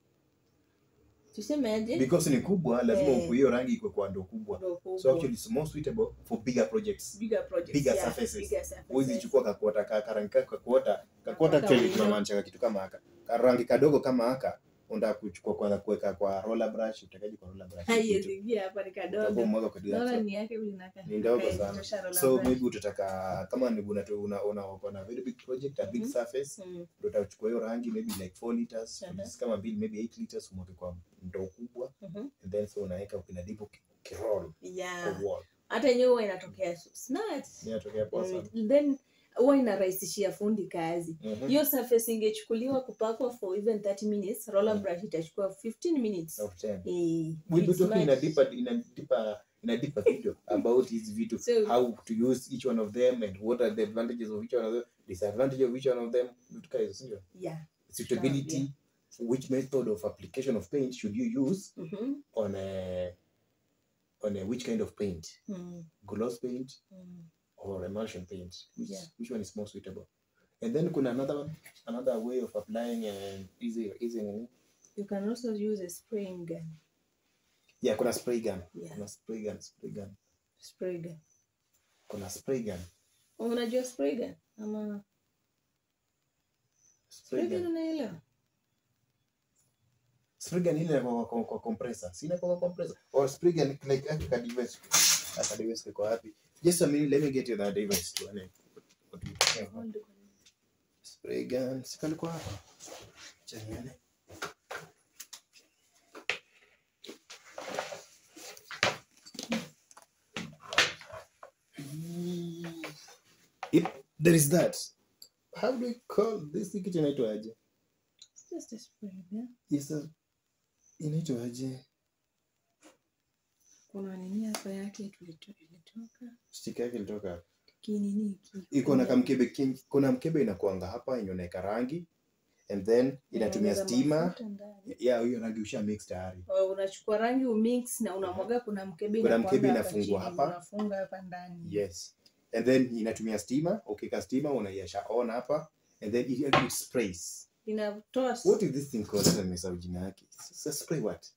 tusemaje, because ni kubwa lazima hiyo rangi iko kwa ndo kubwa. So actually it's more suitable for bigger projects, bigger surfaces. Wewe chukua kakota karangi kakota actually tunamaanisha kitu kama haka karangi kadogo kama haka unataka kuchukua kwanza kuweka kwa roller brush, utakaje kwa roller brush haiingia hapa ni kadogo mmoja kwa dola ni yake ulinaka ni ndogo sana. So maybe utataka kama ni una very big project, a big surface, ndio utachukua hiyo rangi maybe like 4 liters kama vile maybe 8 liters umweke kwa ndoo kubwa and then so unaweka ukina dip kiroll kwa wall. Hata yenyewe inatokea smart, inatokea poa sana. Then huwa inarahisishia fundi kazi. Hiyo surface ingechukuliwa kupakwa for even 30 minutes, roller brush itachukua 15 minutes. We'll be talking in a deeper video about these videos, so, how to use each one of them and what are the advantages of each one of them, disadvantage of each one of them. Suitability, which method of application of paint should you use on a which kind of paint, gloss paint or emulsion paint, which one is more suitable. And then kuna another way of applying easy. You can also use a spraying gun. Kuna spray gun. Kuna spray gun. Unajua spray gun ama spray gun unaelewa? Spray gun ile kwa compressor. Sina kwa compressor. Or spray gun like a device. As a device kwa wapi? Just a minute, let me get you that device to spray gun. Sikali kwa hapa. Chaniane. If there is that, how do we call this kitu inaitwa aje? It's just a spray gun. Yes, inaitwa aje? Kuna nini hapa yake tulitoka? Sticker yake ilitoka. Kinini? Iko na kamkebe, kuna mkebe inakuanga hapa yenye unaweka rangi and then inatumia steamer. Hiyo rangi usha mix tayari. Unachukua rangi umix na unamwaga, kuna mkebe inafungwa hapa. Unafunga hapa ndani. Yes. And then inatumia steamer. Ukika steamer unaiasha on hapa and then it sprays. Inatoa. What is this thing called? Let me say jina yake. It's spray what?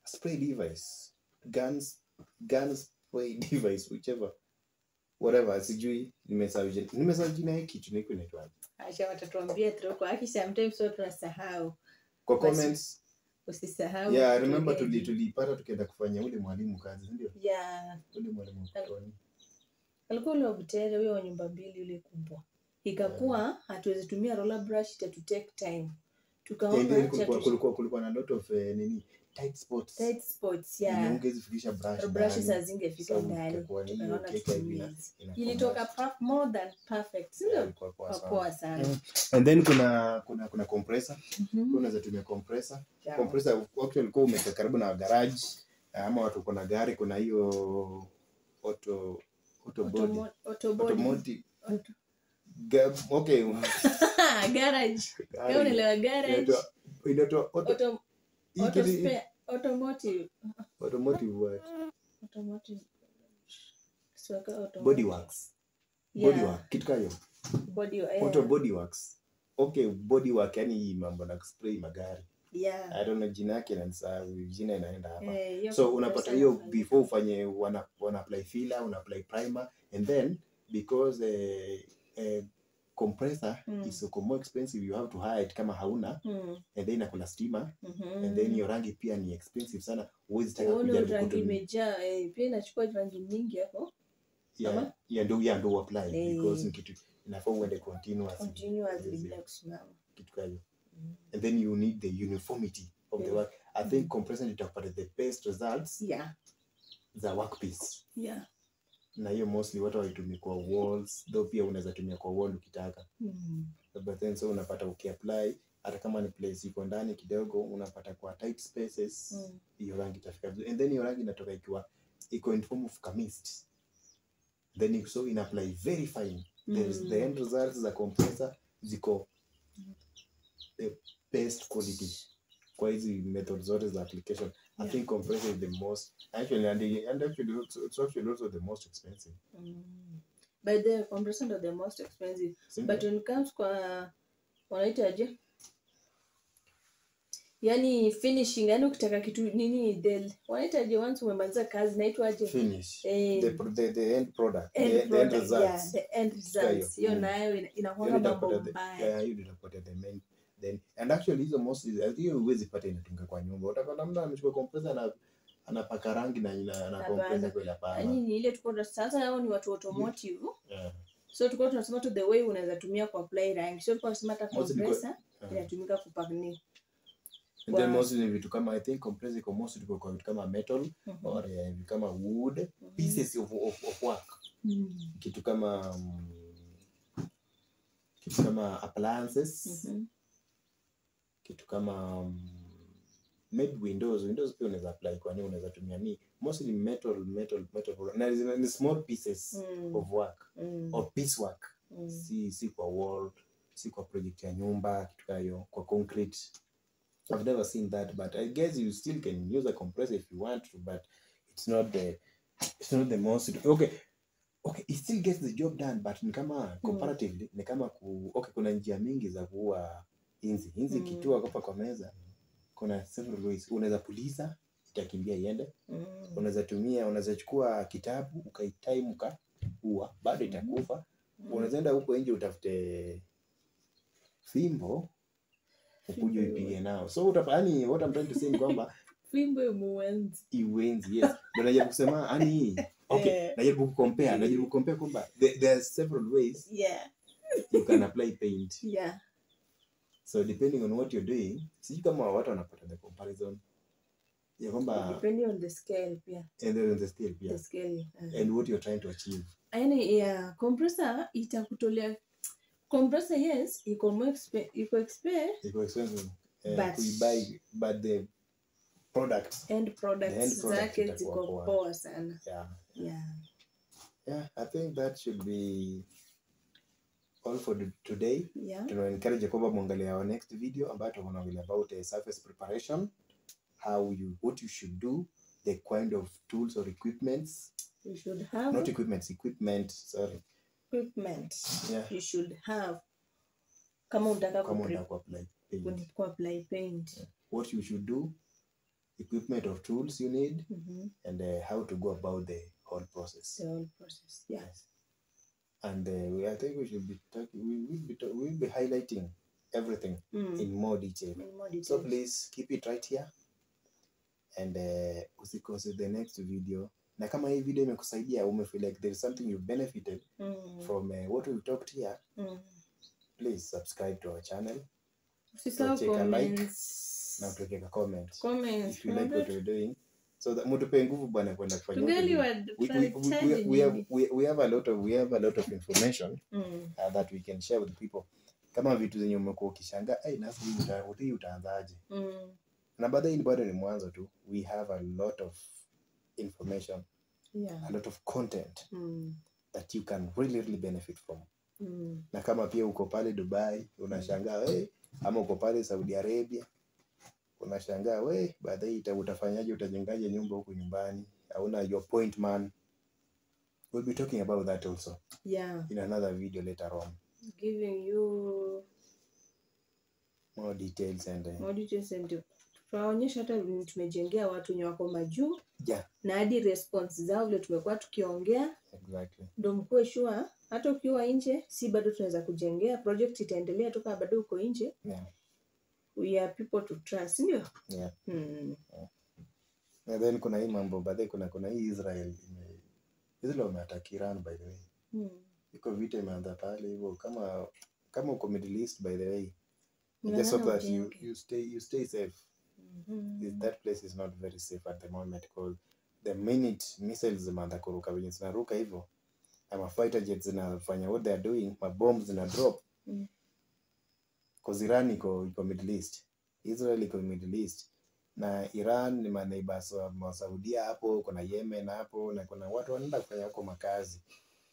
A spray device. Guns spray device, whichever. Whatever, sijui nimesahau jina hiki kitu niko inaitwa. Acha watatuambia troko haki sometimes so tunasahau. Kwa comments usisahau. I remember tulipata tukienda kufanya ule mwalimu kazi, ndio? Ule mwalimu kutoni. Alikuwa ule Butere huyo wa nyumba mbili ule kubwa. Ikakuwa hatuwezi tumia roller brush, ita to take time. Tukaona kulikuwa na lot of tight spots. Ungezi fikisha brushes hazingefika ndani. Ilitoka more than perfect. Sio poa sana. And then kuna compressor. Unaweza tumia compressor. Compressor actually ulikuwa umeka karibu na garage ama watu kuna gari, kuna hiyo automotive. Okay. Garage. Kama unaelewa garage. Inaitwa automotive what? Automotive. Body works. Bodywork kitu kayo. Auto bodyworks. Okay, bodywork yani mambo na spray magari. Yeah. I don't know jina yake na jina inaenda hapa. So unapata hiyo before ufanye wana apply filler, una apply primer, and then because compressor is so more expensive, you have to hire it kama hauna, and then inakula stima, and then your rangi pia ni expensive sana, huwezi taka kujaribu rangi imejaa pia inachukua rangi nyingi hapo. Ndio apply because ni kitu inafaa uende continuously bila kusimama kitu kayo. And then you need the uniformity of the work. I think compressor itakupata the best results za workpiece. Na hiyo mostly watu waitumia kwa walls, though pia unaweza tumia kwa wall ukitaka. But then so unapata ukiapply hata kama ni place iko ndani kidogo, unapata kwa tight spaces hiyo rangi itafika vizuri. And then hiyo rangi inatoka iko in form of mist. Then so in apply very fine. The end results za compressor ziko the best quality kwa hizi methods zote za application. I think compressor is the most actually and actually it's actually also the most expensive. But the compressor are the most expensive. But when it comes kwa wanaitaje, yani finishing, yani ukitaka kitu nini del wanaitaje, once umemaliza kazi naitwaje finish, the end product, the end results. The end results hiyo nayo inakuwa mambo mbaya. You did put the main then, and actually hizo mostly hiyo huwezi pata inatunga kwa nyumba. Utapata mtu amechukua compressor na anapaka rangi na compressor kwa hapana. Yaani ile tuko sasa hao ni watu automotive. So tuko tunasema to the way unaweza tumia kwa apply rangi. So tuko tunasema hata compressor inatumika kupaka nini. And then mostly ni vitu kama I think compressor iko mostly kwa vitu kama metal or kama wood pieces of work. Kitu kama appliances. Kitu kama maybe windows pia unaweza apply kwa nini, unaweza tumia ni mostly metal na ni small pieces of work or piecework. Si kwa wall, si kwa project ya nyumba, kitu kayo kwa concrete. I've never seen that, but I guess you still can use a compressor if you want to, but it's not the most okay, it still gets the job done, but ni kama comparatively ni kama kuna njia mingi za kuua inzi kitua hapa kwa meza. Kuna several ways. Unaweza puliza itakimbia iende. Unaweza chukua kitabu ukaitime ukaua bado itakufa. Unaweza enda huko nje utafute fimbo ukuje ipige nao. So utapani what I'm trying to say ni kwamba fimbo iwenzi. Yes. Ndio najaribu kusema okay, najaribu kucompare kwamba there are several ways you can apply paint. So depending on what you're doing, sisi kama watu wanapata the comparison ya kwamba depending on the scale pia. And then on the scale pia. The scale. And what you're trying to achieve. Yaani compressor itakutolea compressor iko expensive. But the end products zake ziko poa sana. Yeah, I think that should be all for today. Tuna encourage kwamba muangalie our next video ambayo tunaongelea about surface preparation, what you should do, the kind of tools or equipments you should have. Not equipment, sorry. Equipment. You should have. Kama unataka apply paint. What you should do, equipment of tools you need, and how to go about the whole process. Yes. And I think we should be we'll be highlighting everything in more detail. So please keep it right here, and usikose the next video. Na kama hii video imekusaidia, feel like there is something you benefited from what we talked here, please subscribe to our channel. Na tuweke comment if you like what we're doing, so that mutupe nguvu bwana kwenda kufanya. We have a lot of information that we can share with people. Kama vitu zenye umekuwa ukishangaa, nasi hii utaanzaje? Na baadaye bado ni mwanzo tu. We have a lot of information, a lot of content that you can really benefit from. Na kama pia uko pale Dubai unashangaa ama uko pale Saudi Arabia unashangaa baadaye utafanyaje, utajengaje nyumba huko nyumbani, hauna your point man, We'll be talking about that also. Yeah. In another video later on. Giving you more details and tutaonyesha hata tumejengea watu wenye wako majuu. Yeah. Na hadi response zao vile tumekuwa tukiongea. Exactly. Ndio mkue sure hata ukiwa nje si bado tunaweza kujengea project itaendelea tu kama bado uko nje. Yeah. We are people to trust, ndio? Yeah. And then kuna hii mambo baadaye kuna hii Israel wameattack Iran by the way. Iko vita imeanza pale hivyo kama uko Middle East by the way. Just hope that you stay safe. That place is not very safe at the moment because the minute missiles zimeanza kuruka venye zinaruka hivyo ama fighter jets zinafanya what they are doing, ma bombs zina drop. Because Iran iko Middle East, Israel iko Middle East, na Iran ni maneighbors wa Saudia hapo, kuna Yemen hapo, na kuna watu wanaenda kufanya huko makazi.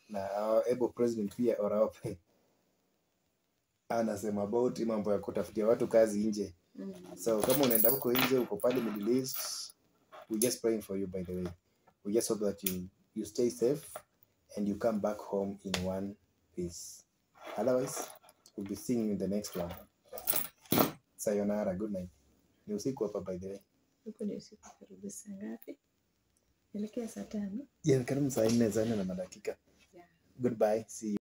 Na able president pia Oraope anasema about mambo ya kutafutia watu kazi nje. So kama unaenda huko nje uko pale Middle East, we just praying for you by the way. We just hope that you stay safe and you come back home in one piece. Otherwise, we'll be seeing you in the next one. Sayonara, good night. Ni usiku hapa by the way. Huko ni usiku karibu saa ngapi? Elekea saa 5. Yeah, karibu saa 4 na madakika. Yeah. Goodbye. See you.